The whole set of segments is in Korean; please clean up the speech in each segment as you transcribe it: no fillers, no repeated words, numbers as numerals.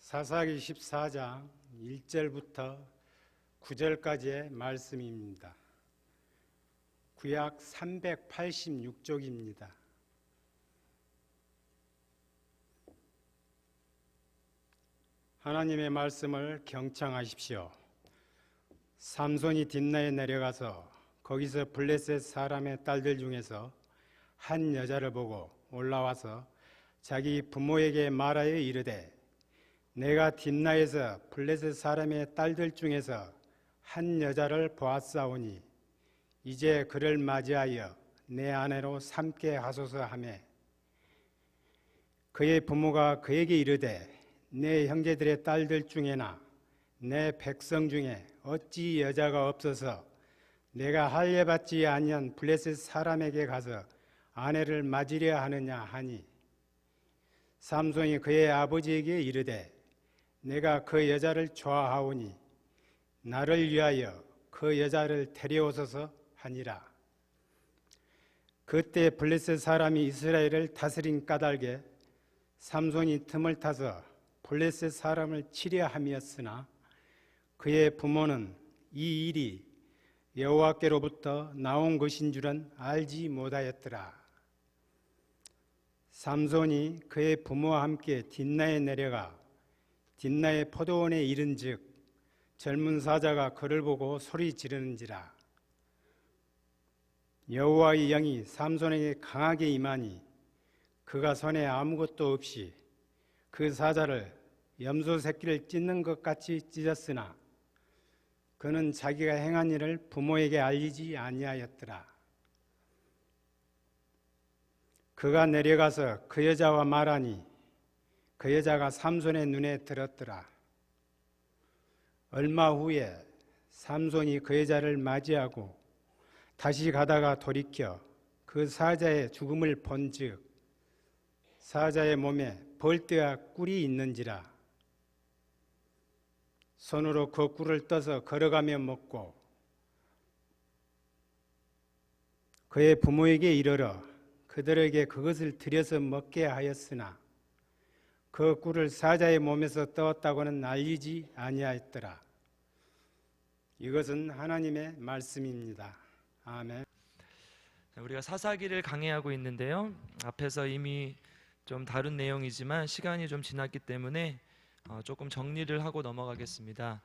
사사기 14장 1절부터 9절까지의 말씀입니다. 구약 386쪽입니다. 하나님의 말씀을 경청하십시오. 삼손이 딥나에 내려가서 거기서 블레셋 사람의 딸들 중에서 한 여자를 보고 올라와서 자기 부모에게 말하여 이르되 내가 딥나에서 블레셋 사람의 딸들 중에서 한 여자를 보았사오니 이제 그를 맞이하여 내 아내로 삼게 하소서 하매 그의 부모가 그에게 이르되 내 형제들의 딸들 중에나 내 백성 중에 어찌 여자가 없어서 내가 할례받지 아니한 블레셋 사람에게 가서 아내를 맞으려 하느냐 하니 삼손이 그의 아버지에게 이르되 내가 그 여자를 좋아하오니 나를 위하여 그 여자를 데려오소서 하니라. 그때 블레셋 사람이 이스라엘을 다스린 까닭에 삼손이 틈을 타서 블레셋 사람을 치려 함이었으나 그의 부모는 이 일이 여호와께로부터 나온 것인 줄은 알지 못하였더라. 삼손이 그의 부모와 함께 딥나에 내려가 딥나의 포도원에 이른즉 젊은 사자가 그를 보고 소리 지르는지라. 여호와의 영이 삼손에게 강하게 임하니 그가 손에 아무것도 없이 그 사자를 염소 새끼를 찢는 것 같이 찢었으나 그는 자기가 행한 일을 부모에게 알리지 아니하였더라. 그가 내려가서 그 여자와 말하니 그 여자가 삼손의 눈에 들었더라. 얼마 후에 삼손이 그 여자를 맞이하고 다시 가다가 돌이켜 그 사자의 죽음을 본즉 사자의 몸에 벌떼와 꿀이 있는지라. 손으로 그 꿀을 떠서 걸어가며 먹고 그의 부모에게 이르러 그들에게 그것을 들여서 먹게 하였으나 그 꿀을 사자의 몸에서 떠왔다고는 알리지 아니하였더라. 이것은 하나님의 말씀입니다. 아멘. 우리가 사사기를 강해하고 있는데요. 앞에서 이미 좀 다른 내용이지만 시간이 좀 지났기 때문에 조금 정리를 하고 넘어가겠습니다.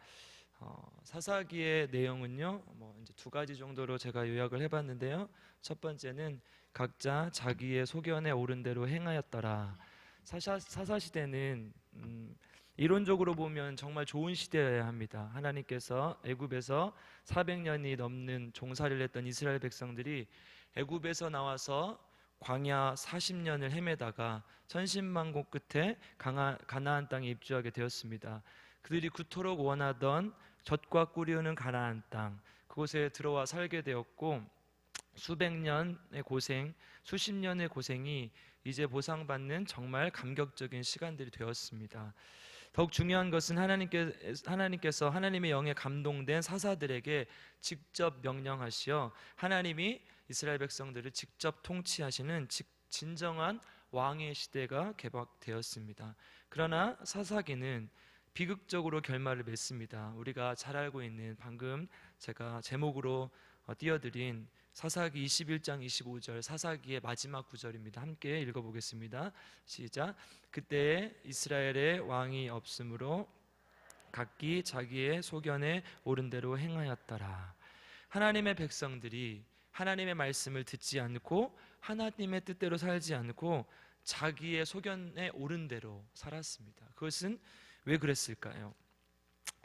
사사기의 내용은요, 이제 두 가지 정도로 제가 요약을 해봤는데요. 첫 번째는 각자 자기의 소견에 옳은 대로 행하였더라. 사사 시대는 이론적으로 보면 정말 좋은 시대여야 합니다. 하나님께서 애굽에서 400년이 넘는 종살이를 했던 이스라엘 백성들이 애굽에서 나와서 광야 40년을 헤매다가 천신만고 끝에 가나안 땅에 입주하게 되었습니다. 그들이 그토록 원하던 젖과 꿀이 흐르는 가나안 땅, 그곳에 들어와 살게 되었고 수백 년의 고생, 수십 년의 고생이 이제 보상받는 정말 감격적인 시간들이 되었습니다. 더욱 중요한 것은 하나님께서 하나님의 영에 감동된 사사들에게 직접 명령하시어 하나님이 이스라엘 백성들을 직접 통치하시는 진정한 왕의 시대가 개박되었습니다. 그러나 사사기는 비극적으로 결말을 맺습니다. 우리가 잘 알고 있는 방금 제가 제목으로 띄워드린 사사기 21장 25절 사사기의 마지막 구절입니다. 함께 읽어보겠습니다. 시작. 그때 이스라엘의 왕이 없으므로 각기 자기의 소견에 옳은 대로 행하였더라. 하나님의 백성들이 하나님의 말씀을 듣지 않고 하나님의 뜻대로 살지 않고 자기의 소견에 옳은 대로 살았습니다. 그것은 왜 그랬을까요?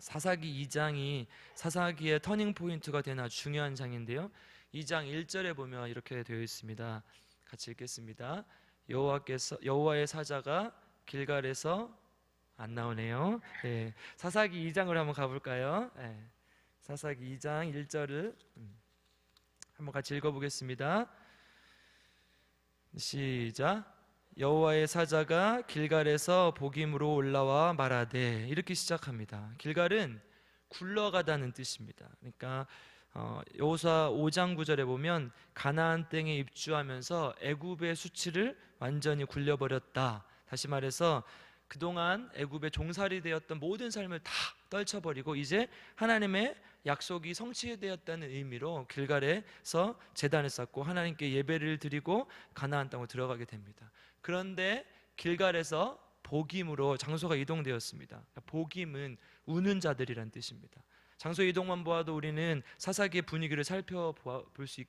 사사기 2장이 사사기의 터닝 포인트가 되는 아주 중요한 장인데요. 2장 1절에 보면 이렇게 되어 있습니다. 같이 읽겠습니다. 여호와의 사자가 길갈에서 안 나오네요. 네, 사사기 2장으로 한번 가볼까요? 네, 사사기 2장 1절을 한번 같이 읽어보겠습니다. 시작. 여호와의 사자가 길갈에서 복임으로 올라와 말하되, 이렇게 시작합니다. 길갈은 굴러가다는 뜻입니다. 그러니까 여호수아 5장 9절에 보면 가나안 땅에 입주하면서 애굽의 수치를 완전히 굴려버렸다. 다시 말해서 그동안 애굽의 종살이 되었던 모든 삶을 다 떨쳐버리고 이제 하나님의 약속이 성취되었다는 의미로 길갈에서 제단을 쌓고 하나님께 예배를 드리고 가나안 땅으로 들어가게 됩니다. 그런데 길갈에서 보김으로 장소가 이동되었습니다. 보김은 우는 자들이란 뜻입니다. 장소 이동만 보아도 우리는 사사기의 분위기를 살펴볼 수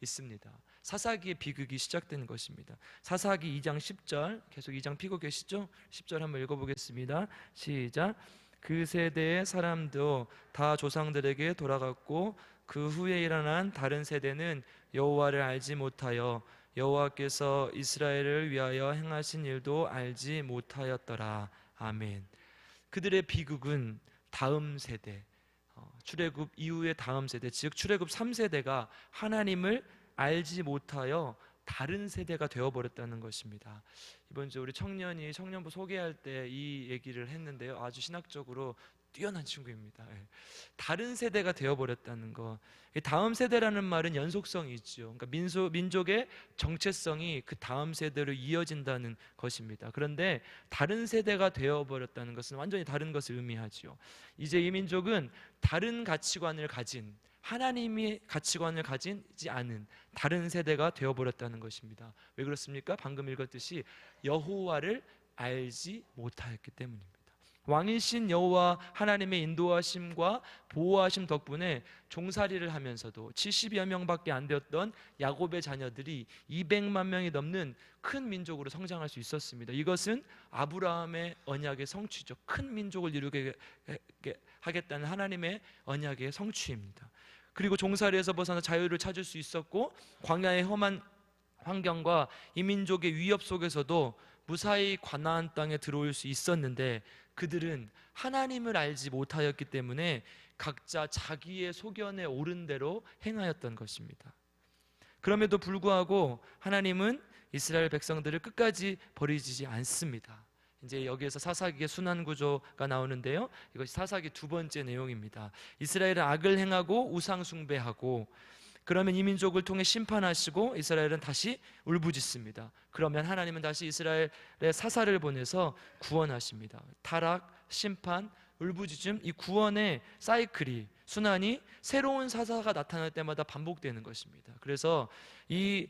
있습니다. 사사기의 비극이 시작된 것입니다. 사사기 2장 10절, 계속 2장 피고 계시죠? 10절 한번 읽어보겠습니다. 시작. 그 세대의 사람도 다 조상들에게 돌아갔고 그 후에 일어난 다른 세대는 여호와를 알지 못하여 여호와께서 이스라엘을 위하여 행하신 일도 알지 못하였더라. 아멘. 그들의 비극은 다음 세대, 출애굽 이후의 다음 세대, 즉 출애굽 3세대가 하나님을 알지 못하여 다른 세대가 되어버렸다는 것입니다. 이번 주 우리 청년이 청년부 소개할 때 이 얘기를 했는데요, 아주 신학적으로 뛰어난 친구입니다. 다른 세대가 되어버렸다는 것. 다음 세대라는 말은 연속성이 있죠. 그러니까 민족의 정체성이 그 다음 세대로 이어진다는 것입니다. 그런데 다른 세대가 되어버렸다는 것은 완전히 다른 것을 의미하죠. 이제 이 민족은 다른 가치관을 가진, 하나님이 가치관을 가지지 않은 다른 세대가 되어버렸다는 것입니다. 왜 그렇습니까? 방금 읽었듯이 여호와를 알지 못하였기 때문입니다. 왕이신 여호와 하나님의 인도하심과 보호하심 덕분에 종살이를 하면서도 70여 명밖에 안 되었던 야곱의 자녀들이 200만 명이 넘는 큰 민족으로 성장할 수 있었습니다. 이것은 아브라함의 언약의 성취죠. 큰 민족을 이루게 하겠다는 하나님의 언약의 성취입니다. 그리고 종살이에서 벗어나 자유를 찾을 수 있었고, 광야의 험한 환경과 이 민족의 위협 속에서도 무사히 가나안 땅에 들어올 수 있었는데, 그들은 하나님을 알지 못하였기 때문에 각자 자기의 소견에 옳은 대로 행하였던 것입니다. 그럼에도 불구하고 하나님은 이스라엘 백성들을 끝까지 버리지 않습니다. 이제 여기에서 사사기의 순환 구조가 나오는데요, 이것이 사사기 두 번째 내용입니다. 이스라엘은 악을 행하고 우상 숭배하고, 그러면 이 민족을 통해 심판하시고 이스라엘은 다시 울부짖습니다. 그러면 하나님은 다시 이스라엘의 사사를 보내서 구원하십니다. 타락, 심판, 울부짖음, 이 구원의 사이클이, 순환이 새로운 사사가 나타날 때마다 반복되는 것입니다. 그래서 이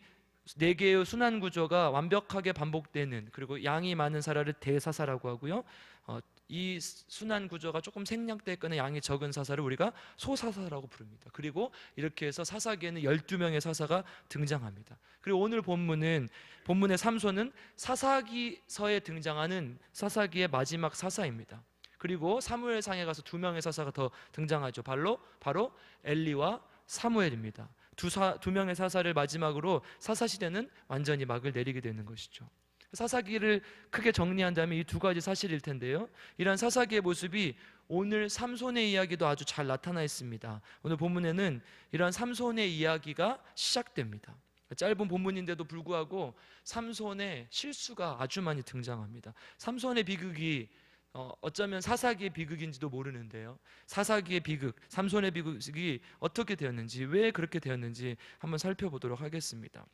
네 개의 순환 구조가 완벽하게 반복되는, 그리고 양이 많은 사사를 대사사라고 하고요, 이 순환 구조가 조금 생략됐거나 양이 적은 사사를 우리가 소사사라고 부릅니다. 그리고 이렇게 해서 사사기에는 12명의 사사가 등장합니다. 그리고 오늘 본문의 삼손은 사사기서에 등장하는 사사기의 마지막 사사입니다. 그리고 사무엘상에 가서 2명의 사사가 더 등장하죠. 바로 엘리와 사무엘입니다. 두 명의 사사를 마지막으로 사사시대는 완전히 막을 내리게 되는 것이죠. 사사기를 크게 정리한다면 이 두 가지 사실일 텐데요, 이러한 사사기의 모습이 오늘 삼손의 이야기도 아주 잘 나타나 있습니다. 오늘 본문에는 이러한 삼손의 이야기가 시작됩니다. 짧은 본문인데도 불구하고 삼손의 실수가 아주 많이 등장합니다. 삼손의 비극이 어쩌면 사사기의 비극인지도 모르는데요, 사사기의 비극, 삼손의 비극이 어떻게 되었는지, 왜 그렇게 되었는지 한번 살펴보도록 하겠습니다.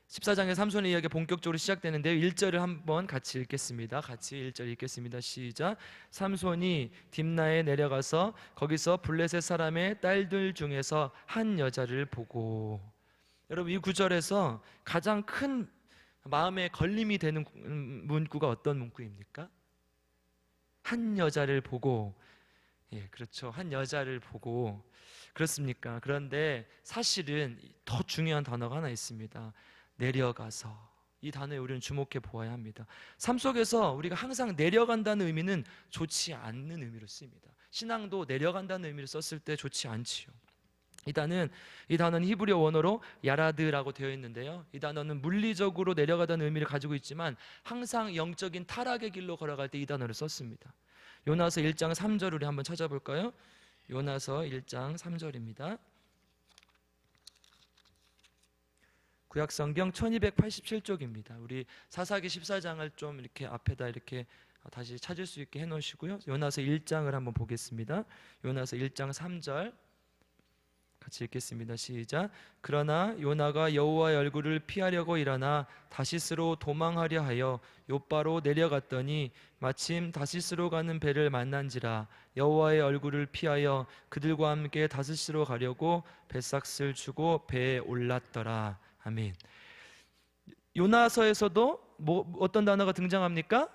14장의 삼손의 이야기가 본격적으로 시작되는데요, 1절을 한번 같이 읽겠습니다. 같이 1절 읽겠습니다. 시작. 삼손이 딥나에 내려가서 거기서 블레셋 사람의 딸들 중에서 한 여자를 보고, 여러분 이 구절에서 가장 큰 마음에 걸림이 되는 문구가 어떤 문구입니까? 한 여자를 보고. 그렇죠. 한 여자를 보고. 그렇습니까? 그런데 사실은 더 중요한 단어가 하나 있습니다. 내려가서. 이 단어에 우리는 주목해 보아야 합니다. 삶 속에서 우리가 항상 내려간다는 의미는 좋지 않는 의미로 쓰입니다. 신앙도 내려간다는 의미를 썼을 때 좋지 않지요. 이 단어는 히브리어 원어로 야라드라고 되어 있는데요, 이 단어는 물리적으로 내려가다는 의미를 가지고 있지만 항상 영적인 타락의 길로 걸어갈 때 이 단어를 썼습니다. 요나서 1장 3절 우리 한번 찾아볼까요? 요나서 1장 3절입니다. 구약성경 1287쪽입니다. 우리 사사기 14장을 좀 이렇게 앞에다 이렇게 다시 찾을 수 있게 해놓으시고요, 요나서 1장을 한번 보겠습니다. 요나서 1장 3절. 같이 읽겠습니다. 시작. 그러나 요나가 여호와의 얼굴을 피하려고 일어나 다시스로 도망하려 하여 욥바로 내려갔더니 마침 다시스로 가는 배를 만난지라. 여호와의 얼굴을 피하여 그들과 함께 다시스로 가려고 뱃삭을 주고 배에 올랐더라. 아멘. 요나서에서도 어떤 단어가 등장합니까?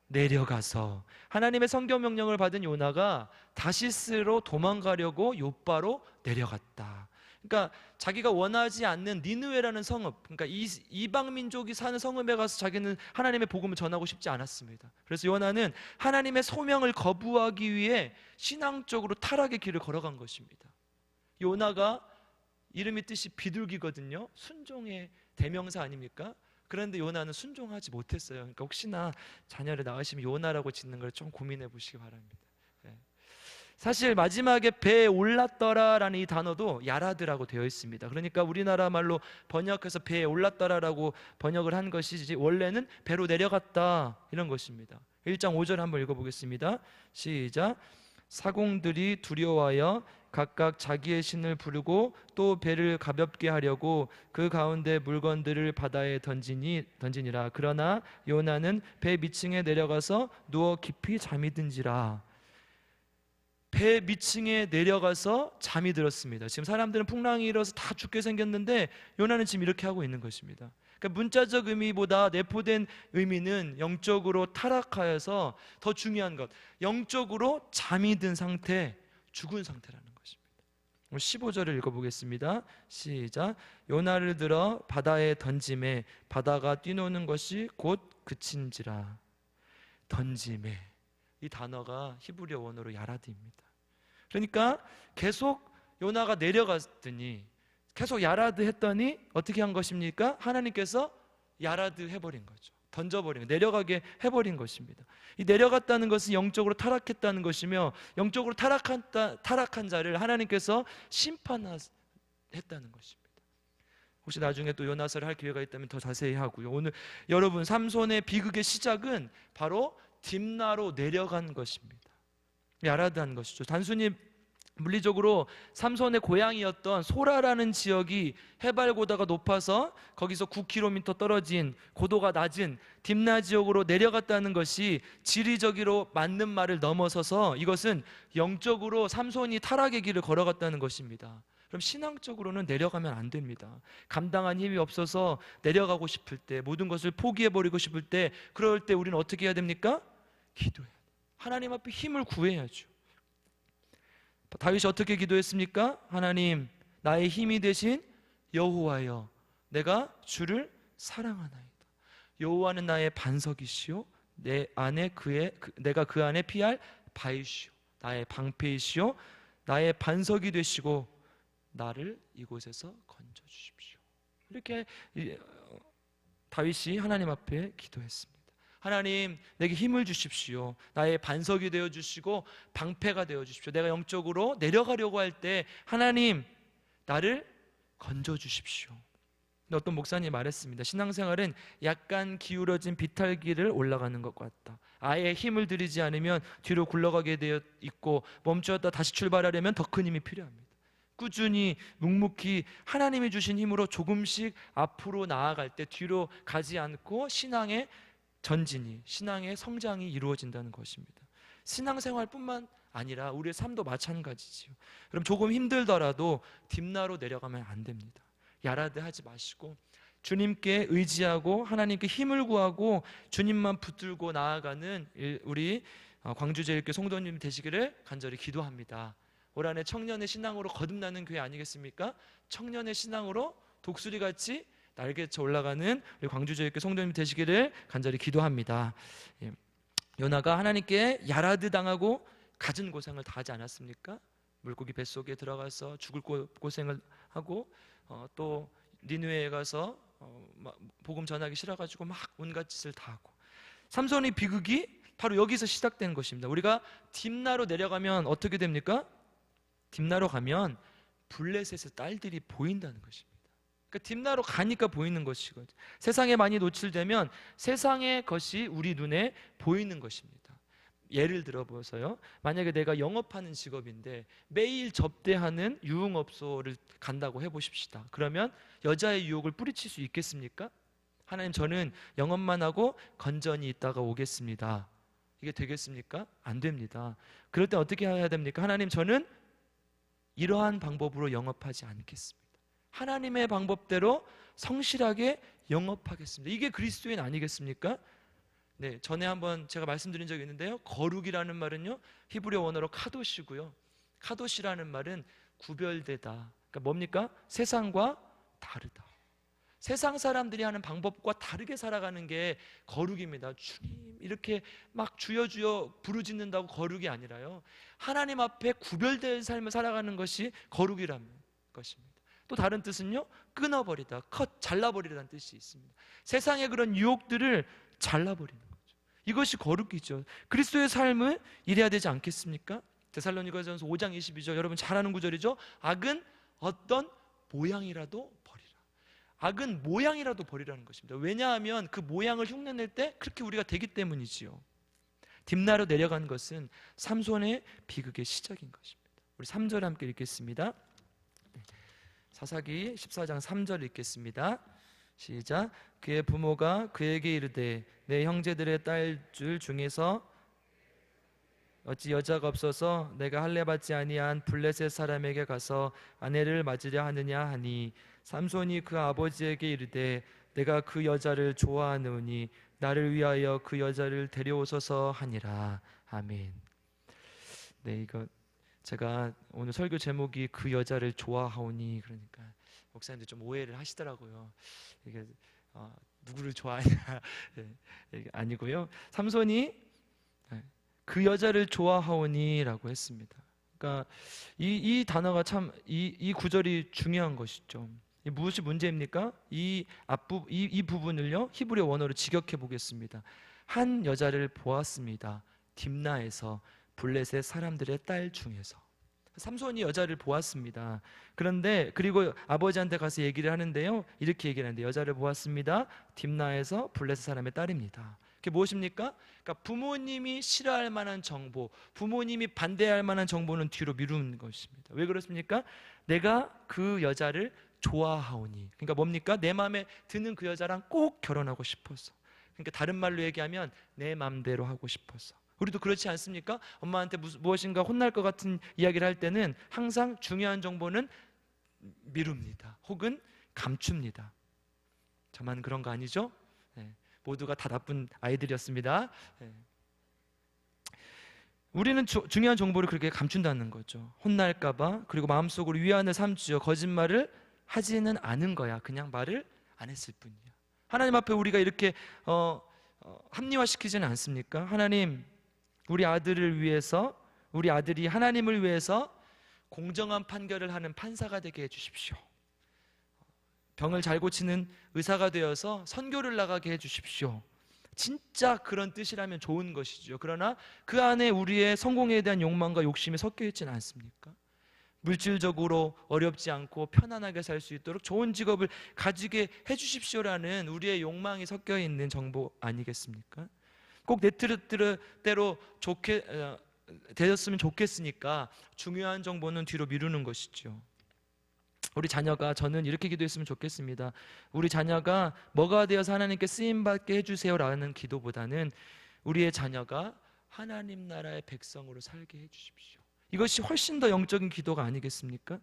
내려가서. 하나님의 선교 명령을 받은 요나가 다시스로 도망가려고 욥바로 내려갔다. 그러니까 자기가 원하지 않는 니느웨라는 성읍, 그러니까 이방 민족이 사는 성읍에 가서 자기는 하나님의 복음을 전하고 싶지 않았습니다. 그래서 요나는 하나님의 소명을 거부하기 위해 신앙적으로 타락의 길을 걸어간 것입니다. 요나가 이름이 뜻이 비둘기거든요. 순종의 대명사 아닙니까? 그런데 요나는 순종하지 못했어요. 그러니까 혹시나 자녀를 낳으시면 요나라고 짓는 걸 좀 고민해 보시기 바랍니다. 사실 마지막에 배에 올랐더라라는 이 단어도 야라드라고 되어 있습니다. 그러니까 우리나라 말로 번역해서 배에 올랐더라라고 번역을 한 것이지 원래는 배로 내려갔다 이런 것입니다. 1장 5절 한번 읽어보겠습니다. 시작. 사공들이 두려워하여 각각 자기의 신을 부르고 또 배를 가볍게 하려고 그 가운데 물건들을 바다에 던지니라. 그러나 요나는 배 밑층에 내려가서 누워 깊이 잠이 든지라. 배 밑층에 내려가서 잠이 들었습니다. 지금 사람들은 풍랑이 일어서 다 죽게 생겼는데 요나는 지금 이렇게 하고 있는 것입니다. 그러니까 문자적 의미보다 내포된 의미는 영적으로 타락하여서 더 중요한 것, 영적으로 잠이 든 상태, 죽은 상태라는 것입니다. 15절을 읽어보겠습니다. 시작. 요나를 들어 바다에 던짐에 바다가 뛰노는 것이 곧 그친지라. 던짐에, 이 단어가 히브리어 원어로 야라드입니다. 그러니까 계속 요나가 내려갔더니 계속 야라드 했더니 어떻게 한 것입니까? 하나님께서 야라드 해버린 거죠. 던져버린, 내려가게 해버린 것입니다. 이 내려갔다는 것은 영적으로 타락했다는 것이며 영적으로 타락한 자를 하나님께서 심판했다는 것입니다. 혹시 나중에 또 요나서를 할 기회가 있다면 더 자세히 하고요. 오늘 여러분 삼손의 비극의 시작은 바로 딥나로 내려간 것입니다. 야라드한 것이죠. 단순히 물리적으로 삼손의 고향이었던 소라라는 지역이 해발고도가 높아서 거기서 9km 떨어진 고도가 낮은 딥나 지역으로 내려갔다는 것이 지리적으로 맞는 말을 넘어서서 이것은 영적으로 삼손이 타락의 길을 걸어갔다는 것입니다. 그럼 신앙적으로는 내려가면 안 됩니다. 감당한 힘이 없어서 내려가고 싶을 때, 모든 것을 포기해버리고 싶을 때, 그럴 때 우리는 어떻게 해야 됩니까? 기도해야 돼요. 하나님 앞에 힘을 구해야죠. 다윗이 어떻게 기도했습니까? 하나님, 나의 힘이 되신 여호와여, 내가 주를 사랑하나이다. 여호와는 나의 반석이시오, 내가 그 안에 피할 바이시오, 나의 방패이시오, 나의 반석이 되시고 나를 이곳에서 건져주십시오. 이렇게 다윗이 하나님 앞에 기도했습니다. 하나님, 내게 힘을 주십시오. 나의 반석이 되어주시고 방패가 되어주십시오. 내가 영적으로 내려가려고 할 때 하나님, 나를 건져주십시오. 어떤 목사님이 말했습니다. 신앙생활은 약간 기울어진 비탈길을 올라가는 것 같다. 아예 힘을 들이지 않으면 뒤로 굴러가게 되어 있고 멈추었다 다시 출발하려면 더 큰 힘이 필요합니다. 꾸준히 묵묵히 하나님이 주신 힘으로 조금씩 앞으로 나아갈 때 뒤로 가지 않고 신앙의 전진이, 신앙의 성장이 이루어진다는 것입니다. 신앙생활뿐만 아니라 우리의 삶도 마찬가지지요. 그럼 조금 힘들더라도 딥나로 내려가면 안 됩니다. 야라드 하지 마시고 주님께 의지하고 하나님께 힘을 구하고 주님만 붙들고 나아가는 우리 광주제일교회 성도님 되시기를 간절히 기도합니다. 올 한해 청년의 신앙으로 거듭나는 교회 아니겠습니까? 청년의 신앙으로 독수리같이 날개쳐 올라가는 우리 광주제일교회 성도님 되시기를 간절히 기도합니다. 요나가 하나님께 야라드 당하고 갖은 고생을 다 하지 않았습니까? 물고기 뱃속에 들어가서 죽을 고생을 하고 또 니느웨에 가서 복음 전하기 싫어가지고 막 온갖 짓을 다 하고, 삼손의 비극이 바로 여기서 시작된 것입니다. 우리가 딥나로 내려가면 어떻게 됩니까? 딥나로 가면 블레셋의 딸들이 보인다는 것입니다. 그러니까 딥나로 가니까 보이는 것이거든요. 세상에 많이 노출되면 세상의 것이 우리 눈에 보이는 것입니다. 예를 들어보세요. 만약에 내가 영업하는 직업인데 매일 접대하는 유흥업소를 간다고 해보십시다. 그러면 여자의 유혹을 뿌리칠 수 있겠습니까? 하나님, 저는 영업만 하고 건전히 있다가 오겠습니다. 이게 되겠습니까? 안 됩니다. 그럴 때 어떻게 해야 됩니까? 하나님, 저는 이러한 방법으로 영업하지 않겠습니다. 하나님의 방법대로 성실하게 영업하겠습니다. 이게 그리스도인 아니겠습니까? 네, 전에 한번 제가 말씀드린 적이 있는데요. 거룩이라는 말은요, 히브리어 원어로 카도시고요. 카도시라는 말은 구별되다. 그러니까 뭡니까? 세상과 다르다. 세상 사람들이 하는 방법과 다르게 살아가는 게 거룩입니다. 주님 이렇게 막 주여 주여 부르짖는다고 거룩이 아니라요, 하나님 앞에 구별된 삶을 살아가는 것이 거룩이라는 것입니다. 또 다른 뜻은요, 끊어버리다, 잘라버리라는 뜻이 있습니다. 세상의 그런 유혹들을 잘라버리는 거죠. 이것이 거룩이죠. 그리스도의 삶은 이래야 되지 않겠습니까? 데살로니가전서 5장 22절, 여러분 잘 아는 구절이죠. 악은 어떤 모양이라도 버리라. 악은 모양이라도 버리라는 것입니다. 왜냐하면 그 모양을 흉내낼 때 그렇게 우리가 되기 때문이지요. 딥나로 내려간 것은 삼손의 비극의 시작인 것입니다. 우리 3절 함께 읽겠습니다. 사사기 14장 3절 읽겠습니다. 시작. 그의 부모가 그에게 이르되 내 형제들의 딸들 중에서 어찌 여자가 없어서 내가 할례받지 아니한 블레셋 사람에게 가서 아내를 맞으려 하느냐 하니, 삼손이 그 아버지에게 이르되 내가 그 여자를 좋아하노니 나를 위하여 그 여자를 데려오소서 하니라. 아멘. 네, 이거 제가 오늘 설교 제목이 그 여자를 좋아하오니, 그러니까 목사님들 좀 오해를 하시더라고요. 이게 누구를 좋아하냐 이게 아니고요. 삼손이 그 여자를 좋아하오니라고 했습니다. 그러니까 이 단어가 참 이 구절이 중요한 것이죠. 무엇이 문제입니까? 이 부분을요, 히브리어 원어로 직역해 보겠습니다. 한 여자를 보았습니다. 딥나에서, 블레셋 사람들의 딸 중에서. 삼손이 여자를 보았습니다. 그런데 그리고 아버지한테 가서 얘기를 하는데요, 이렇게 얘기를 하는데, 여자를 보았습니다. 딥나에서 블레셋 사람의 딸입니다. 그게 무엇입니까? 그러니까 부모님이 싫어할 만한 정보, 부모님이 반대할 만한 정보는 뒤로 미루는 것입니다. 왜 그렇습니까? 내가 그 여자를 좋아하오니, 그러니까 뭡니까? 내 마음에 드는 그 여자랑 꼭 결혼하고 싶어서. 그러니까 다른 말로 얘기하면 내 마음대로 하고 싶어서. 우리도 그렇지 않습니까? 엄마한테 무엇인가 혼날 것 같은 이야기를 할 때는 항상 중요한 정보는 미룹니다. 혹은 감춥니다. 저만 그런 거 아니죠? 네. 모두가 다 나쁜 아이들이었습니다. 네. 우리는 중요한 정보를 그렇게 감춘다는 거죠. 혼날까 봐. 그리고 마음속으로 위안을 삼지요. 거짓말을 하지는 않은 거야. 그냥 말을 안 했을 뿐이야. 하나님 앞에 우리가 이렇게 합리화시키지는 않습니까? 하나님, 우리 아들을 위해서, 우리 아들이 하나님을 위해서 공정한 판결을 하는 판사가 되게 해주십시오. 병을 잘 고치는 의사가 되어서 선교를 나가게 해주십시오. 진짜 그런 뜻이라면 좋은 것이죠. 그러나 그 안에 우리의 성공에 대한 욕망과 욕심이 섞여 있지는 않습니까? 물질적으로 어렵지 않고 편안하게 살 수 있도록 좋은 직업을 가지게 해주십시오라는 우리의 욕망이 섞여 있는 정보 아니겠습니까? 꼭 내 뜻대로 좋게 되었으면 좋겠으니까 중요한 정보는 뒤로 미루는 것이죠. 우리 자녀가, 저는 이렇게 기도했으면 좋겠습니다. 우리 자녀가 뭐가 되어서 하나님께 쓰임받게 해주세요라는 기도보다는 우리의 자녀가 하나님 나라의 백성으로 살게 해주십시오. 이것이 훨씬 더 영적인 기도가 아니겠습니까?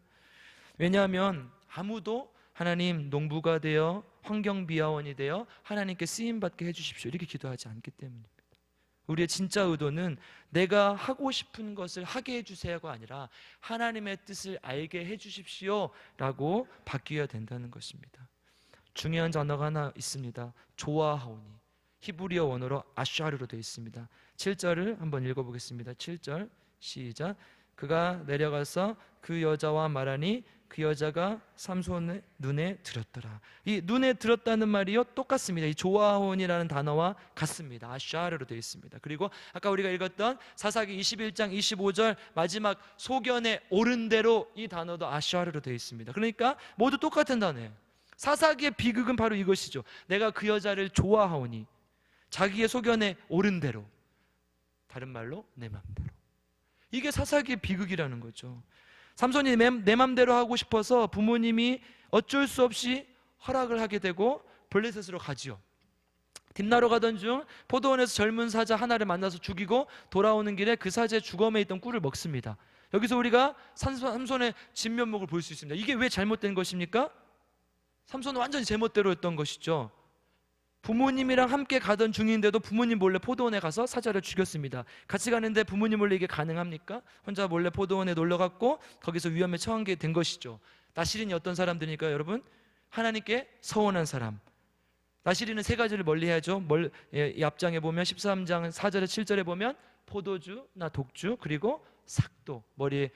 왜냐하면 아무도 하나님 농부가 되어 환경비하원이 되어 하나님께 쓰임받게 해주십시오 이렇게 기도하지 않기 때문입니다. 우리의 진짜 의도는 내가 하고 싶은 것을 하게 해주세요가 아니라 하나님의 뜻을 알게 해주십시오 라고 바뀌어야 된다는 것입니다. 중요한 단어가 하나 있습니다. 좋아하오니, 히브리어 원어로 아샤르로 되어 있습니다. 7절을 한번 읽어보겠습니다. 7절 시작. 그가 내려가서 그 여자와 말하니 그 여자가 삼손의 눈에 들었더라. 이 눈에 들었다는 말이요 똑같습니다. 이 좋아하오니라는 단어와 같습니다. 아샤르로 되어 있습니다. 그리고 아까 우리가 읽었던 사사기 21장 25절 마지막 소견에 옳은 대로 이 단어도 아샤르로 되어 있습니다. 그러니까 모두 똑같은 단어예요. 사사기의 비극은 바로 이것이죠. 내가 그 여자를 좋아하오니, 자기의 소견에 옳은 대로 다른 말로 내 맘대로. 이게 사사기의 비극이라는 거죠. 삼손이 내 맘대로 하고 싶어서 부모님이 어쩔 수 없이 허락을 하게 되고 블레셋으로 가지요. 딥나로 가던 중 포도원에서 젊은 사자 하나를 만나서 죽이고 돌아오는 길에 그 사자의 주검에 있던 꿀을 먹습니다. 여기서 우리가 삼손의 진면목을 볼 수 있습니다. 이게 왜 잘못된 것입니까? 삼손은 완전히 제멋대로였던 것이죠. 부모님이랑 함께 가던 중인데도 부모님 몰래 포도원에 가서 사자를 죽였습니다. 같이 가는데 부모님 몰래 이게 가능합니까? 혼자 몰래 포도원에 놀러갔고 거기서 위험에 처한 게 된 것이죠. 나실인이 어떤 사람들이니까요, 여러분? 하나님께 서원한 사람. 나실인은 세 가지를 멀리해야죠. 이 앞장에 보면 13장 4절에 7절에 보면 포도주나 독주, 그리고 삭도, 머리에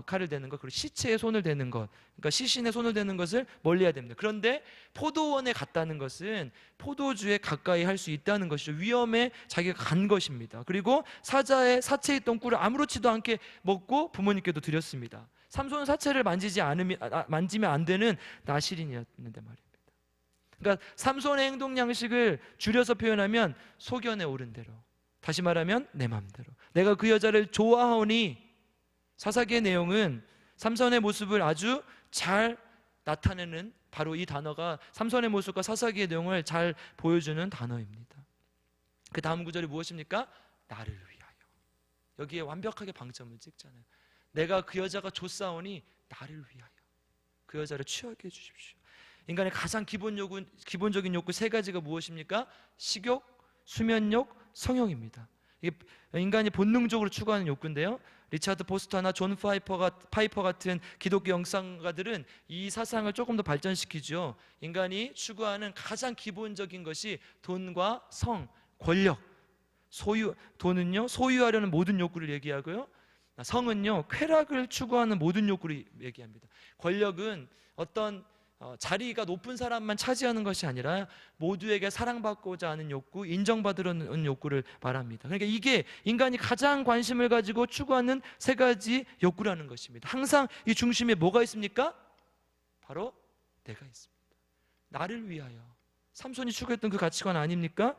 칼을 대는 것, 그리고 시체에 손을 대는 것, 그러니까 시신에 손을 대는 것을 멀리해야 됩니다. 그런데 포도원에 갔다는 것은 포도주에 가까이 할 수 있다는 것이죠. 위험에 자기가 간 것입니다. 그리고 사자의 사체에 있던 꿀을 아무렇지도 않게 먹고 부모님께도 드렸습니다. 삼손은 사체를 만지면 안 되는 나실인이었는데 말입니다. 그러니까 삼손의 행동 양식을 줄여서 표현하면 소견에 오른 대로, 다시 말하면 내 마음대로, 내가 그 여자를 좋아하오니. 사사기의 내용은 삼손의 모습을 아주 잘 나타내는, 바로 이 단어가 삼손의 모습과 사사기의 내용을 잘 보여주는 단어입니다. 그 다음 구절이 무엇입니까? 나를 위하여. 여기에 완벽하게 방점을 찍잖아요. 내가 그 여자가 좋사오니 나를 위하여 그 여자를 취하게 해주십시오. 인간의 가장 기본적인 욕구 세 가지가 무엇입니까? 식욕, 수면욕, 성욕입니다. 이게 인간이 본능적으로 추구하는 욕구인데요, 리차드 포스터나 존 파이퍼 같은 기독교 영상가들은 이 사상을 조금 더 발전시키죠. 인간이 추구하는 가장 기본적인 것이 돈과 성, 권력, 돈은요 소유하려는 모든 욕구를 얘기하고요, 성은요 쾌락을 추구하는 모든 욕구를 얘기합니다. 권력은 어떤 자리가 높은 사람만 차지하는 것이 아니라 모두에게 사랑받고자 하는 욕구, 인정받으려는 욕구를 말합니다. 그러니까 이게 인간이 가장 관심을 가지고 추구하는 세 가지 욕구라는 것입니다. 항상 이 중심에 뭐가 있습니까? 바로 내가 있습니다. 나를 위하여. 삼손이 추구했던 그 가치관 아닙니까?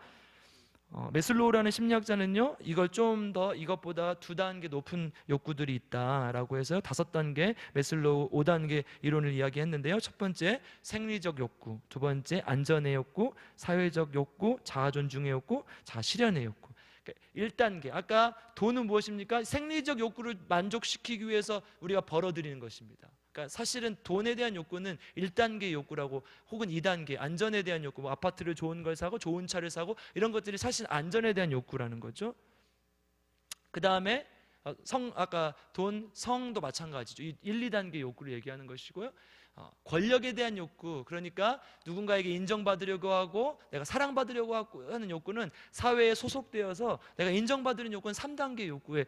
메슬로우라는 심리학자는요, 이걸 좀 더 이것보다 2단계 높은 욕구들이 있다라고 해서 5단계 메슬로우 5단계 이론을 이야기했는데요. 첫 번째 생리적 욕구, 두 번째 안전의 욕구, 사회적 욕구, 자아 존중의 욕구, 자아 실현의 욕구. 1단계, 아까 돈은 무엇입니까? 생리적 욕구를 만족시키기 위해서 우리가 벌어들이는 것입니다. 그러니까 사실은 돈에 대한 욕구는 1단계 욕구라고, 혹은 2단계 안전에 대한 욕구, 뭐 아파트를 좋은 걸 사고 좋은 차를 사고 이런 것들이 사실 안전에 대한 욕구라는 거죠. 그 다음에 아까 돈, 성도 마찬가지죠. 1, 2단계 욕구를 얘기하는 것이고요. 권력에 대한 욕구, 그러니까 누군가에게 인정받으려고 하고 내가 사랑받으려고 하는 욕구는 사회에 소속되어서 내가 인정받으려는 욕구는 3단계 욕구에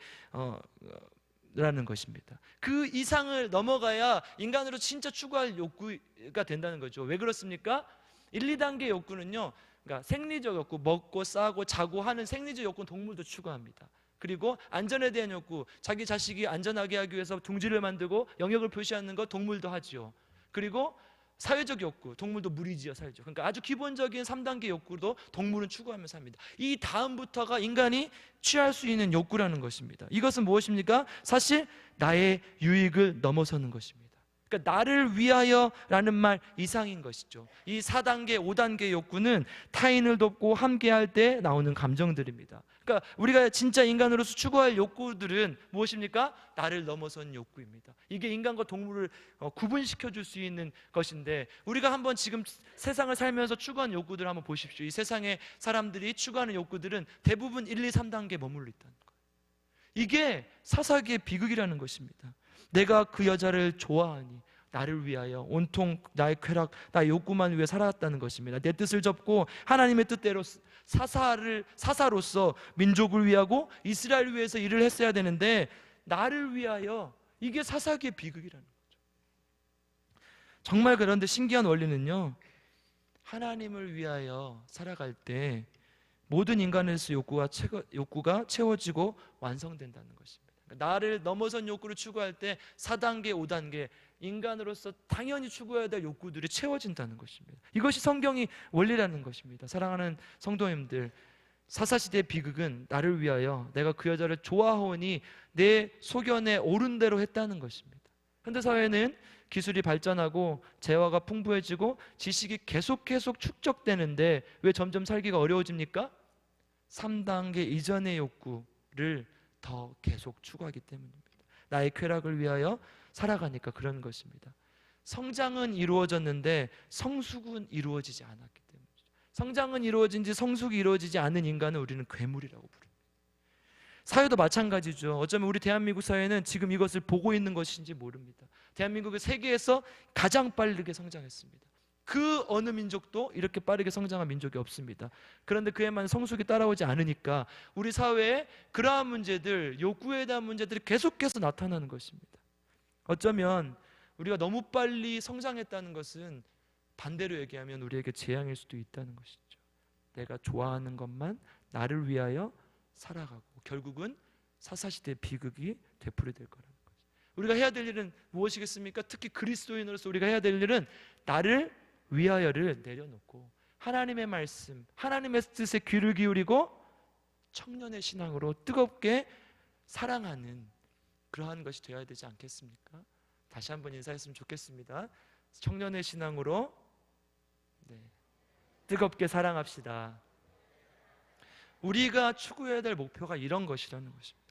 라는 것입니다. 그 이상을 넘어가야 인간으로 진짜 추구할 욕구가 된다는 거죠. 왜 그렇습니까? 1, 2단계 욕구는요, 그러니까 생리적 욕구, 먹고 싸고 자고 하는 생리적 욕구는 동물도 추구합니다. 그리고 안전에 대한 욕구, 자기 자식이 안전하게 하기 위해서 둥지를 만들고 영역을 표시하는 것 동물도 하죠. 그리고 사회적 욕구, 동물도 무리지어 살죠. 그러니까 아주 기본적인 3단계 욕구도 동물은 추구하면서 삽니다. 이 다음부터가 인간이 취할 수 있는 욕구라는 것입니다. 이것은 무엇입니까? 사실 나의 유익을 넘어서는 것입니다. 그러니까 나를 위하여라는 말 이상인 것이죠. 이 4단계, 5단계 욕구는 타인을 돕고 함께할 때 나오는 감정들입니다. 그러니까 우리가 진짜 인간으로서 추구할 욕구들은 무엇입니까? 나를 넘어선 욕구입니다. 이게 인간과 동물을 구분시켜 줄 수 있는 것인데, 우리가 한번 지금 세상을 살면서 추구하는 욕구들을 한번 보십시오. 이 세상의 사람들이 추구하는 욕구들은 대부분 1, 2, 3단계에 머물러 있다는 거예요. 이게 사사기의 비극이라는 것입니다. 내가 그 여자를 좋아하니 나를 위하여 온통 나의 쾌락, 나의 욕구만 위해 살아왔다는 것입니다. 내 뜻을 접고 하나님의 뜻대로 사사로서 민족을 위하고 이스라엘을 위해서 일을 했어야 되는데 나를 위하여, 이게 사사기의 비극이라는 거죠. 정말 그런데 신기한 원리는요, 하나님을 위하여 살아갈 때 모든 인간에서 욕구가 채워지고 완성된다는 것입니다. 나를 넘어선 욕구를 추구할 때 4단계, 5단계 인간으로서 당연히 추구해야 될 욕구들이 채워진다는 것입니다. 이것이 성경이 원리라는 것입니다. 사랑하는 성도님들, 사사시대의 비극은 나를 위하여 내가 그 여자를 좋아하오니 내 소견에 옳은 대로 했다는 것입니다. 현대사회는 기술이 발전하고 재화가 풍부해지고 지식이 계속 축적되는데 왜 점점 살기가 어려워집니까? 3단계 이전의 욕구를 더 계속 추구하기 때문입니다. 나의 쾌락을 위하여 살아가니까 그런 것입니다. 성장은 이루어졌는데 성숙은 이루어지지 않았기 때문이죠. 성장은 이루어진지 성숙이 이루어지지 않은 인간은 우리는 괴물이라고 부릅니다. 사회도 마찬가지죠. 어쩌면 우리 대한민국 사회는 지금 이것을 보고 있는 것인지 모릅니다. 대한민국은 세계에서 가장 빠르게 성장했습니다. 그 어느 민족도 이렇게 빠르게 성장한 민족이 없습니다. 그런데 그에만 성숙이 따라오지 않으니까 우리 사회에 그러한 문제들, 욕구에 대한 문제들이 계속해서 나타나는 것입니다. 어쩌면 우리가 너무 빨리 성장했다는 것은 반대로 얘기하면 우리에게 재앙일 수도 있다는 것이죠. 내가 좋아하는 것만 나를 위하여 살아가고 결국은 사사시대의 비극이 되풀이될 거라는 거죠. 우리가 해야 될 일은 무엇이겠습니까? 특히 그리스도인으로서 우리가 해야 될 일은 나를 위하여를 내려놓고 하나님의 말씀, 하나님의 뜻에 귀를 기울이고 청년의 신앙으로 뜨겁게 사랑하는 그러한 것이 되어야 되지 않겠습니까? 다시 한번 인사했으면 좋겠습니다. 청년의 신앙으로 뜨겁게 사랑합시다. 우리가 추구해야 될 목표가 이런 것이라는 것입니다.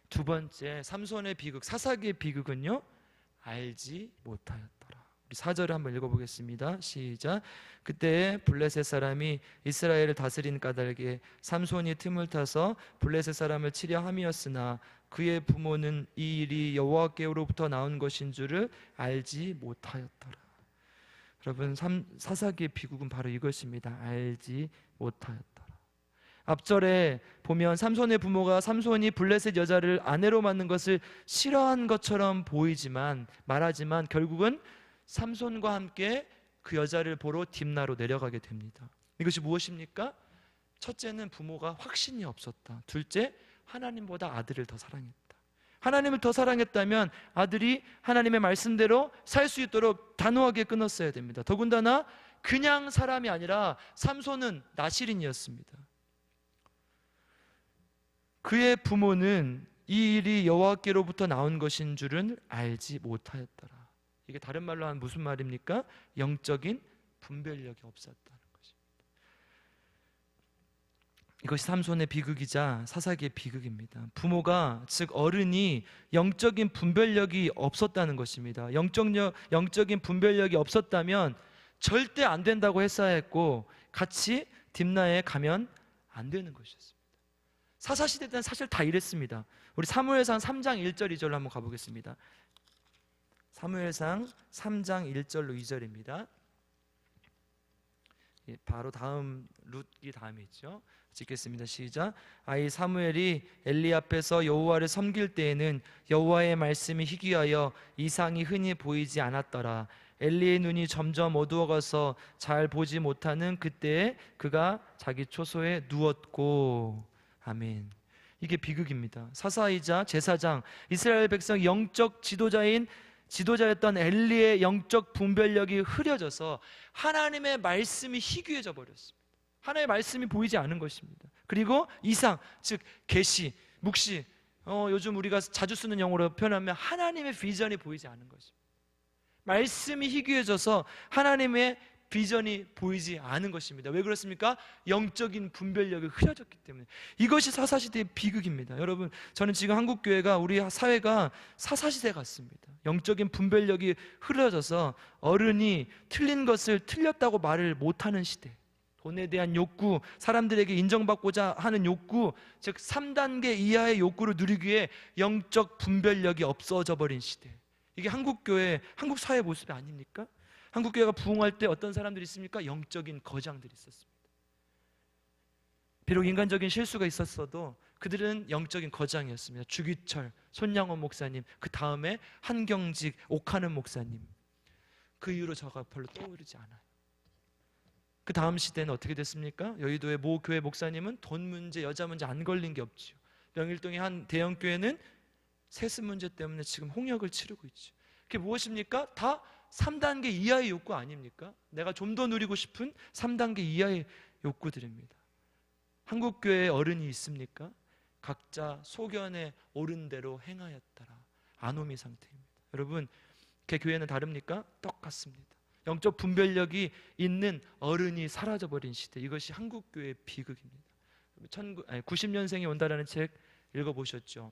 두 번째, 삼손의 비극, 사사기의 비극은요, 알지 못하였더라. 우리 4절을 한번 읽어보겠습니다. 시작. 그때 블레셋 사람이 이스라엘을 다스린 까닭에 삼손이 틈을 타서 블레셋 사람을 치려 함이었으나 그의 부모는 이 일이 여호와께로부터 나온 것인 줄을 알지 못하였더라. 여러분, 사사기의 비극은 바로 이것입니다. 알지 못하였더라. 앞절에 보면 삼손의 부모가 삼손이 블레셋 여자를 아내로 맞는 것을 싫어한 것처럼 말하지만 결국은 삼손과 함께 그 여자를 보러 딥나로 내려가게 됩니다. 이것이 무엇입니까? 첫째는 부모가 확신이 없었다. 둘째, 하나님보다 아들을 더 사랑했다. 하나님을 더 사랑했다면 아들이 하나님의 말씀대로 살 수 있도록 단호하게 끊었어야 됩니다. 더군다나 그냥 사람이 아니라 삼손은 나실인이었습니다. 그의 부모는 이 일이 여호와께로부터 나온 것인 줄은 알지 못하였더라. 이게 다른 말로 하면 무슨 말입니까? 영적인 분별력이 없었다는 것입니다. 이것이 삼손의 비극이자 사사기의 비극입니다. 부모가, 즉 어른이 영적인 분별력이 없었다는 것입니다. 영적인 분별력이 없었다면 절대 안 된다고 했어야 했고 같이 딥나에 가면 안 되는 것이었습니다. 사사시대 때는 사실 다 이랬습니다. 우리 사무엘상 3장 1절 2절로 한번 가보겠습니다. 사무엘상 3장 1절로 2절입니다. 바로 다음 룻이 다음에 있죠. 읽겠습니다. 시작. 아이 사무엘이 엘리 앞에서 여호와를 섬길 때에는 여호와의 말씀이 희귀하여 이상이 흔히 보이지 않았더라. 엘리의 눈이 점점 어두워가서 잘 보지 못하는 그때에 그가 자기 초소에 누웠고. 아멘. 이게 비극입니다. 사사이자 제사장, 이스라엘 백성 영적 지도자였던 엘리의 영적 분별력이 흐려져서 하나님의 말씀이 희귀해져 버렸습니다. 하나님의 말씀이 보이지 않은 것입니다. 그리고 이상, 즉 계시, 묵시, 요즘 우리가 자주 쓰는 용어로 표현하면 하나님의 비전이 보이지 않은 것입니다. 말씀이 희귀해져서 하나님의 비전이 보이지 않은 것입니다. 왜 그렇습니까? 영적인 분별력이 흐려졌기 때문에. 이것이 사사시대의 비극입니다. 여러분, 저는 지금 한국교회가, 우리 사회가 사사시대 같습니다. 영적인 분별력이 흐려져서 어른이 틀린 것을 틀렸다고 말을 못하는 시대, 돈에 대한 욕구, 사람들에게 인정받고자 하는 욕구, 즉 3단계 이하의 욕구를 누리기 위해 영적 분별력이 없어져 버린 시대. 이게 한국교회, 한국 사회 모습이 아닙니까? 한국교회가 부흥할 때 어떤 사람들이 있습니까? 영적인 거장들이 있었습니다. 비록 인간적인 실수가 있었어도 그들은 영적인 거장이었습니다. 주기철, 손양원 목사님, 그 다음에 한경직, 옥하는 목사님. 그 이후로 저가 별로 떠오르지 않아요. 그 다음 시대는 어떻게 됐습니까? 여의도의 모 교회 목사님은 돈 문제, 여자 문제 안 걸린 게 없지요. 명일동의 한 대형교회는 세습 문제 때문에 지금 홍역을 치르고 있죠. 그게 무엇입니까? 다 3단계 이하의 욕구 아닙니까? 내가 좀 더 누리고 싶은 3단계 이하의 욕구들입니다. 한국 교회에 어른이 있습니까? 각자 소견에 옳은 대로 행하였더라. 아노미 상태입니다. 여러분, 그 교회는 다릅니까? 똑같습니다. 영적 분별력이 있는 어른이 사라져버린 시대, 이것이 한국 교회의 비극입니다. 90년생이 온다라는 책 읽어보셨죠?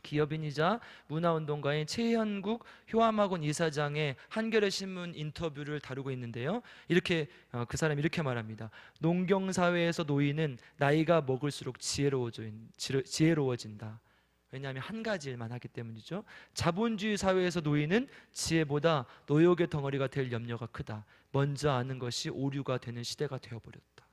기업인이자 문화운동가인 최현국 효암학원 이사장의 한겨레 신문 인터뷰를 다루고 있는데요, 이렇게 그 사람이 이렇게 말합니다. 농경사회에서 노인은 나이가 먹을수록 지혜로워진다. 왜냐하면 한 가지 일만 하기 때문이죠. 자본주의 사회에서 노인은 지혜보다 노역의 덩어리가 될 염려가 크다. 먼저 아는 것이 오류가 되는 시대가 되어버렸다.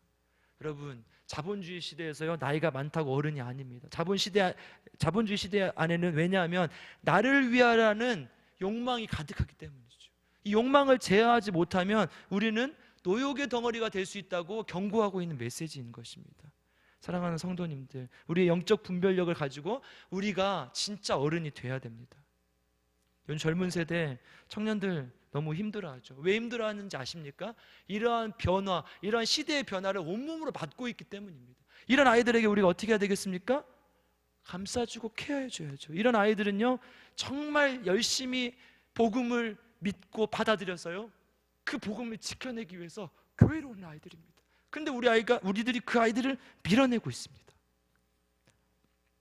여러분, 자본주의 시대에서요, 나이가 많다고 어른이 아닙니다. 자본주의 시대 안에는, 왜냐하면 나를 위하라는 욕망이 가득하기 때문이죠. 이 욕망을 제어하지 못하면 우리는 노역의 덩어리가 될 수 있다고 경고하고 있는 메시지인 것입니다. 사랑하는 성도님들, 우리의 영적 분별력을 가지고 우리가 진짜 어른이 돼야 됩니다. 요즘 젊은 세대 청년들 너무 힘들어하죠. 왜 힘들어하는지 아십니까? 이러한 변화, 이러한 시대의 변화를 온몸으로 받고 있기 때문입니다. 이런 아이들에게 우리가 어떻게 해야 되겠습니까? 감싸주고 케어해줘야죠. 이런 아이들은요, 정말 열심히 복음을 믿고 받아들여서요, 그 복음을 지켜내기 위해서 교회로 오는 아이들입니다. 그런데 우리들이 그 아이들을 밀어내고 있습니다.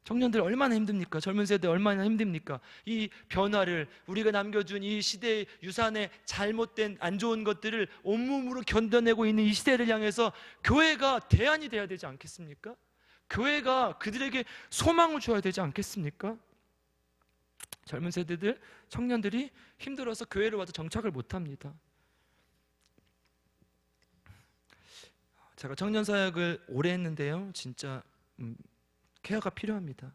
청년들 얼마나 힘듭니까? 젊은 세대 얼마나 힘듭니까? 이 변화를, 우리가 남겨준 이 시대의 유산의 잘못된 안 좋은 것들을 온몸으로 견뎌내고 있는 이 시대를 향해서 교회가 대안이 돼야 되지 않겠습니까? 교회가 그들에게 소망을 줘야 되지 않겠습니까? 젊은 세대들, 청년들이 힘들어서 교회를 와도 정착을 못합니다. 제가 청년 사역을 오래 했는데요, 진짜 케어가 필요합니다.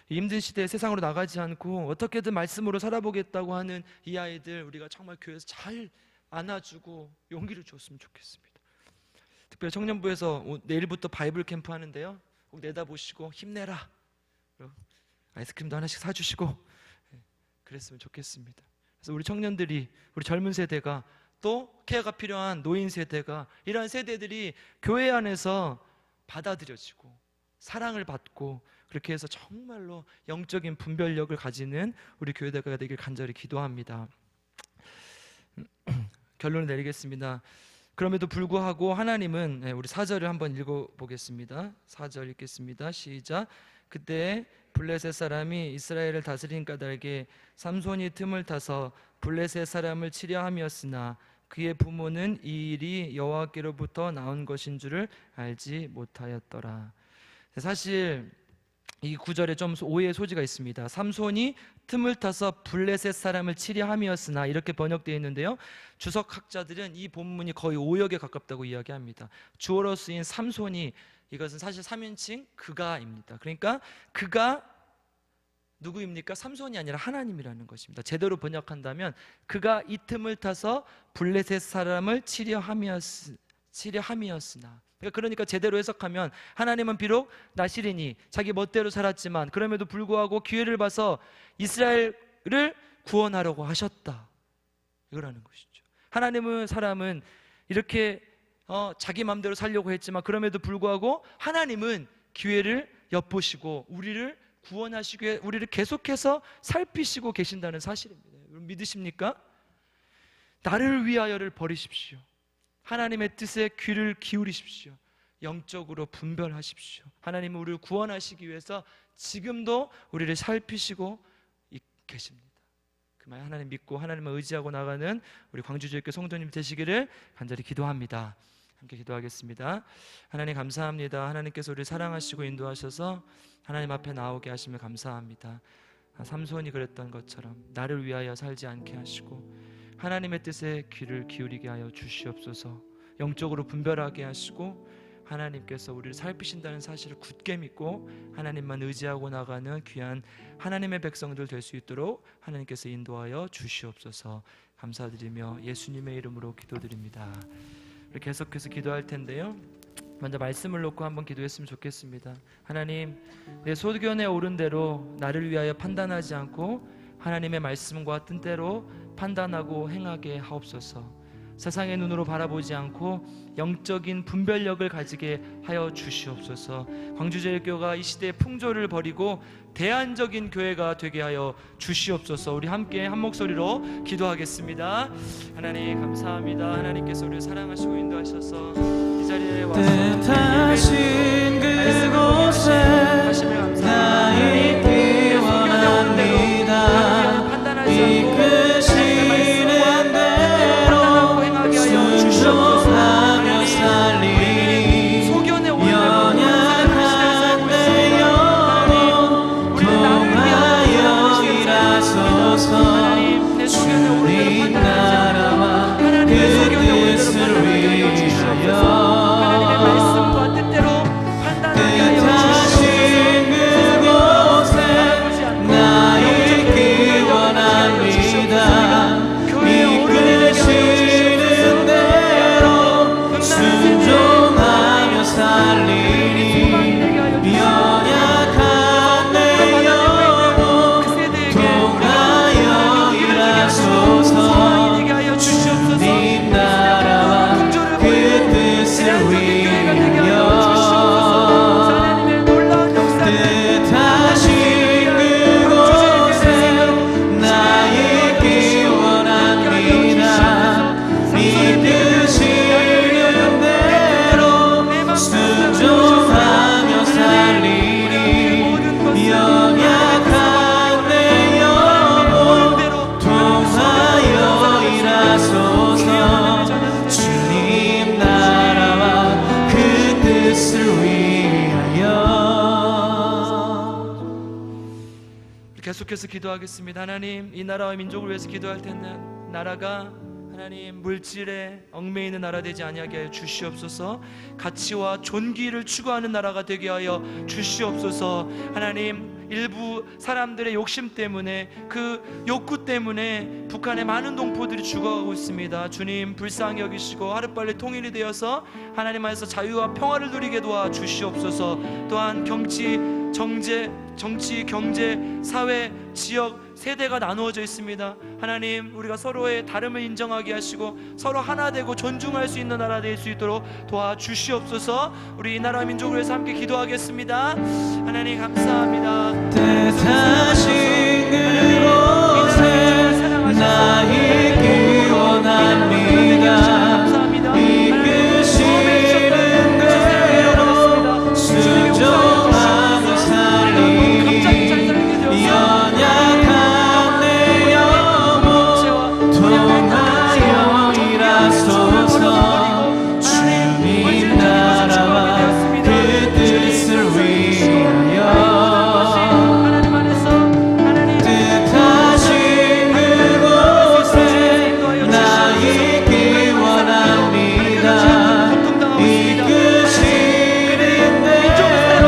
이 힘든 시대에 세상으로 나가지 않고 어떻게든 말씀으로 살아보겠다고 하는 이 아이들, 우리가 정말 교회에서 잘 안아주고 용기를 줬으면 좋겠습니다. 특별히 청년부에서 내일부터 바이블 캠프 하는데요, 꼭 내다보시고 힘내라, 아이스크림도 하나씩 사주시고 그랬으면 좋겠습니다. 그래서 우리 청년들이, 우리 젊은 세대가, 또 케어가 필요한 노인 세대가, 이러한 세대들이 교회 안에서 받아들여지고 사랑을 받고, 그렇게 해서 정말로 영적인 분별력을 가지는 우리 교회가 되길 간절히 기도합니다. 결론을 내리겠습니다. 그럼에도 불구하고 하나님은, 우리 4절을 한번 읽어보겠습니다. 4절 읽겠습니다. 시작. 그때 블레셋 사람이 이스라엘을 다스린 까닭에 삼손이 틈을 타서 블레셋 사람을 치려 함이었으나 그의 부모는 이 일이 여호와께로부터 나온 것인 줄을 알지 못하였더라. 사실 이 구절에 좀 오해의 소지가 있습니다. 삼손이 틈을 타서 블레셋 사람을 치려 함이었으나, 이렇게 번역되어 있는데요, 주석학자들은 이 본문이 거의 오역에 가깝다고 이야기합니다. 주어로 쓰인 삼손이, 이것은 사실 3인칭 그가입니다. 그러니까 그가 누구입니까? 삼손이 아니라 하나님이라는 것입니다. 제대로 번역한다면 그가 이 틈을 타서 블레셋 사람을 치려 함이었으나, 그러니까 제대로 해석하면 하나님은 비록 나시린이 자기 멋대로 살았지만 그럼에도 불구하고 기회를 봐서 이스라엘을 구원하려고 하셨다, 이거라는 것이죠. 하나님은, 사람은 이렇게 자기 마음대로 살려고 했지만 그럼에도 불구하고 하나님은 기회를 엿보시고 우리를 구원하시기 위해 우리를 계속해서 살피시고 계신다는 사실입니다. 여러분 믿으십니까? 나를 위하여를 버리십시오. 하나님의 뜻에 귀를 기울이십시오. 영적으로 분별하십시오. 하나님은 우리를 구원하시기 위해서 지금도 우리를 살피시고 계십니다. 그만 하나님 믿고 하나님을 의지하고 나가는 우리 광주교회 성도님 되시기를 간절히 기도합니다. 함께 기도하겠습니다. 하나님 감사합니다. 하나님께서 우리를 사랑하시고 인도하셔서 하나님 앞에 나오게 하시며 감사합니다. 삼손이 그랬던 것처럼 나를 위하여 살지 않게 하시고 하나님의 뜻에 귀를 기울이게 하여 주시옵소서. 영적으로 분별하게 하시고 하나님께서 우리를 살피신다는 사실을 굳게 믿고 하나님만 의지하고 나가는 귀한 하나님의 백성들 될 수 있도록 하나님께서 인도하여 주시옵소서. 감사드리며 예수님의 이름으로 기도드립니다. 우리 계속해서 기도할 텐데요, 먼저 말씀을 놓고 한번 기도했으면 좋겠습니다. 하나님, 내 소견에 옳은 대로 나를 위하여 판단하지 않고 하나님의 말씀과 뜻대로 판단하고 행하게 하옵소서. 세상의 눈으로 바라보지 않고 영적인 분별력을 가지게 하여 주시옵소서. 광주제일교회가 이 시대의 풍조를 버리고 대안적인 교회가 되게 하여 주시옵소서. 우리 함께 한 목소리로 기도하겠습니다. 하나님 감사합니다. 하나님께서 우리를 사랑하시고 인도하셔서 이 자리에 와서 뜻하신 그곳에 나 있기 원합니다. 이끄시는 대로 순종하며 살리니 연약한 내 영혼 통하여 일하소서. 주님 나라와 그 뜻을 위하여 뜻하신 그곳에 나 있기 원합니다. 이끄시는 대로 순종하며 살리니 연약한 내 영혼 통하여 일하소서. 주님 나라와 그 뜻을 위하여 뜻하신 그곳에 나 있기 원합니다. 이끄시는 대로 순종하며 살리니 연약한 내 영혼 통하여 일하소서. 주님 나라와 그 뜻을 위하여. 계속해서 기도하겠습니다. 하나님, 이 나라와 민족을 위해서 기도할 텐데 나라가 하나님 물질에 얽매이는 나라 되지 아니하게 하여 주시옵소서. 가치와 존귀를 추구하는 나라가 되게 하여 주시옵소서. 하나님, 일부 사람들의 욕심 때문에 그 욕구 때문에 북한의 많은 동포들이 죽어가고 있습니다. 주님 불쌍히 여기시고 하루빨리 통일이 되어서 하나님 안에서 자유와 평화를 누리게 도와 주시옵소서. 또한 정치, 경제, 사회, 지역, 세대가 나누어져 있습니다. 하나님, 우리가 서로의 다름을 인정하게 하시고 서로 하나 되고 존중할 수 있는 나라 될 수 있도록 도와주시옵소서. 우리 이 나라 민족을 위해서 함께 기도하겠습니다. 하나님 감사합니다. 뜻하신 그곳에 나 있기 원합니다. 이끄시는 대로 순종하며 살리니 연약한 내 영혼 통하여 일하소서. 주님 나라와 그 뜻을 위하여 뜻하신 그곳에 나 있기 원합니다. 이끄시는 대로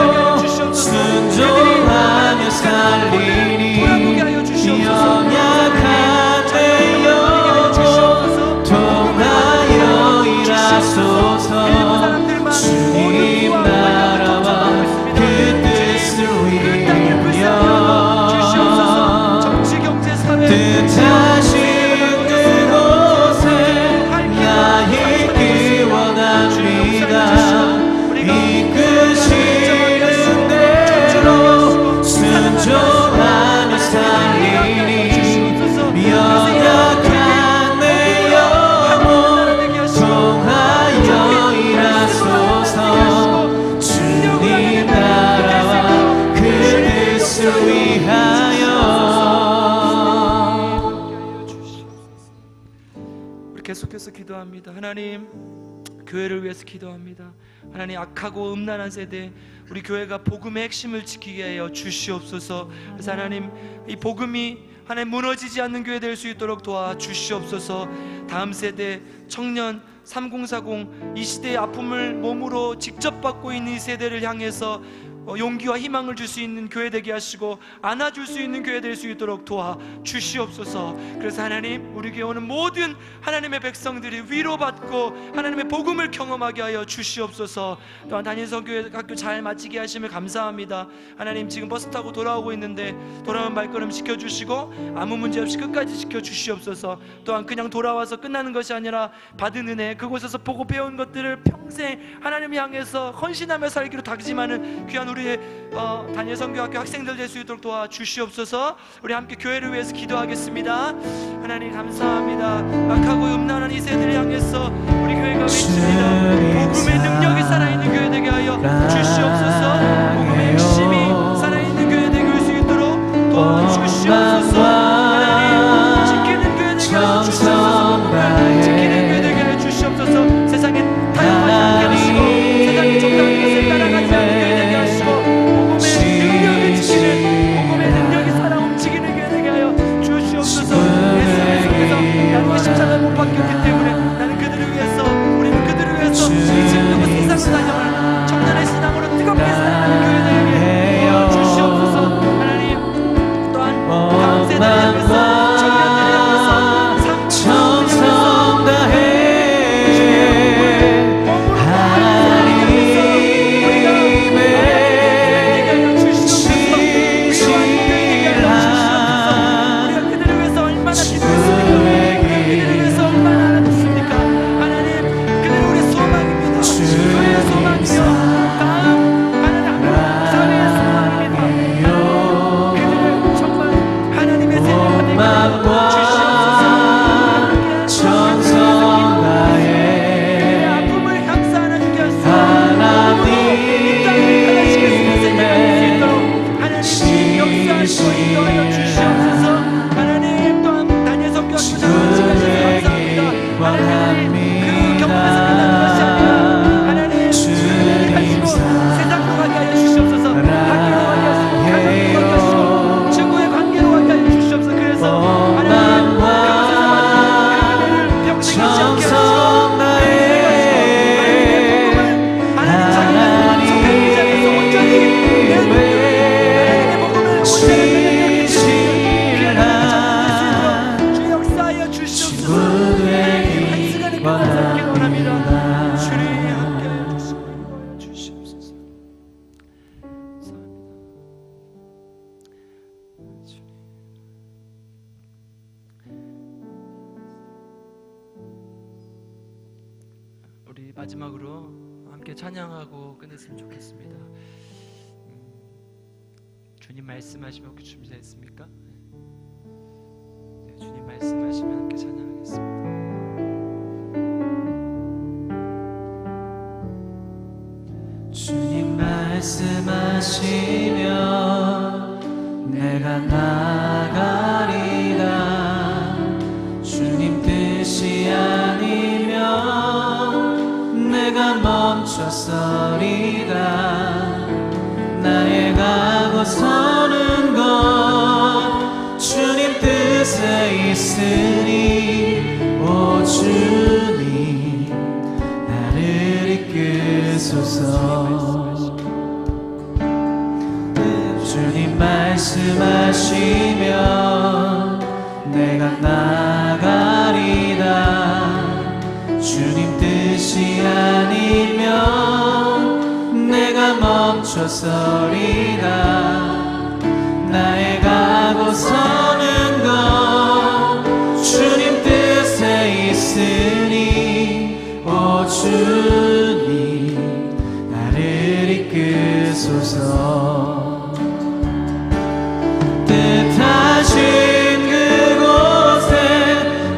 순종하며 살리니 연약한 내 영혼 통하여 일하소서. 주님 나라와 그 뜻을 위하여 뜻하신 그곳에 나 있기 원합니다. 이끄시는 대로 순종하며 살리니 연약한 내 영혼 통하여 일하소서. 주님 나라와 그 뜻을 위하여. 우리 계속해서 기도합니다. 하나님, 교회를 위해서 기도합니다. 하나님, 악하고 음란한 세대 우리 교회가 복음의 핵심을 지키게 하여 주시옵소서. 그래서 하나님, 이 복음이 하나님 무너지지 않는 교회 될 수 있도록 도와주시옵소서. 다음 세대 청년 3040 이 시대의 아픔을 몸으로 직접 받고 있는 이 세대를 향해서 용기와 희망을 줄 수 있는 교회 되게 하시고 안아줄 수 있는 교회 될 수 있도록 도와 주시옵소서. 그래서 하나님, 우리 교회 오는 모든 하나님의 백성들이 위로받고 하나님의 복음을 경험하게 하여 주시옵소서. 또한 단일성교회 학교 잘 마치게 하심을 감사합니다. 하나님, 지금 버스 타고 돌아오고 있는데 돌아오는 발걸음 지켜주시고 아무 문제 없이 끝까지 지켜주시옵소서. 또한 그냥 돌아와서 끝나는 것이 아니라 받은 은혜, 그곳에서 보고 배운 것들을 평생 하나님을 향해서 헌신하며 살기로 다짐하는 귀한 우리의 단일성교학교 학생들 될 수 있도록 도와주시옵소서. 우리 함께 교회를 위해서 기도하겠습니다. 하나님 감사합니다. 악하고 음란한 이 세대를 향해서 우리 교회가 외칩니다. 복음의 능력이 살아있는 교회 되게 하여 주시옵소서. 복음의 핵심이 살아있는 교회 되게 할 수 있도록 도와주시옵소서. 하나님, 지키는 교회 되게 하여 주시옵소서. 지키는 교회 되게 하여 주시옵소서. 세상에 타협하지 않게 하시고 세상에 적당한 것을 따라가지 않게 되게 하시고 복음의 능력을 지키는, 복음의 능력이 살아 움직이는 교회 되게 하여 주시옵소서. 예수의 속에서 나는 십자가를 못 박혔기 때문에 나는 그들을 위해서, 우리는 그들을 위해서 이 진리고 세상을 다녀오는 청년의 신앙으로 뜨겁게 살아가는 교회 되게 하여 주시옵소서. 하나님, 또한 다음 세대를 향해서, 청년들을 향해서, 정성 다해 우리 마지막으로 함께 찬양하고 끝냈으면 좋겠습니다. 주님 말씀하시면 그 준비됐습니까? 네, 주님 말씀하시면 함께 찬양하겠습니다. 주님 말씀하시면 내가 나가리라. 주님 뜻이 아니면 내가 멈춰서리라. 나의 가고 서는 것 주님 뜻에 있으니 오 주님 나를 이끄소서. 주님 말씀하시면 내가 나가리라. 주님 뜻이 아니면 내가 멈춰서리라. 나의 가고 서는 것 주님 뜻에 있으니 오 주님 나를 이끄소서. 뜻하신 그곳에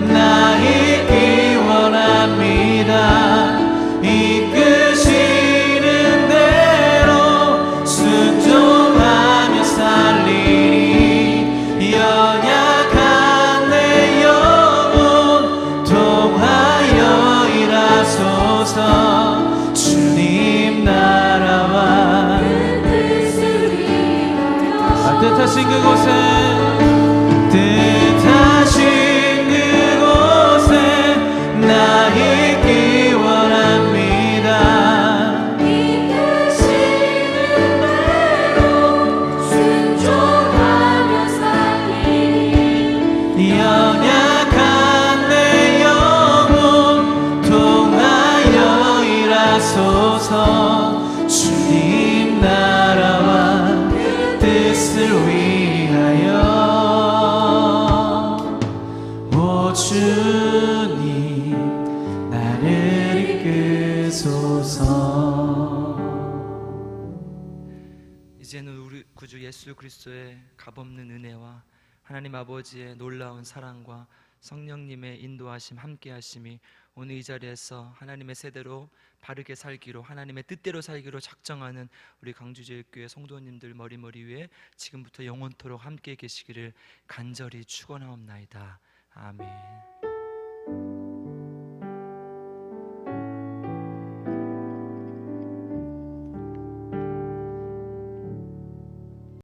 나 있기 원합니다. 이끄시는 대로 순종하며 살리니 연약한 내 영혼 통하여 일하소서. 주님 나라와 뜻하신 그곳에 나 있기 원합니다. 이끄시는 주옵소서. 주님 나라와 그 뜻을 위하여 오 주님 나를 이끄소서. 이제는 우리 구주 예수 그리스도의 값없는 은혜와 하나님 아버지의 놀라운 사랑과 성령님의 인도하심 함께하심이 오늘 이 자리에서 하나님의 세대로 바르게 살기로, 하나님의 뜻대로 살기로 작정하는 우리 강주제일교회 성도님들 머리머리 위에 지금부터 영원토록 함께 계시기를 간절히 축원하옵나이다. 아멘.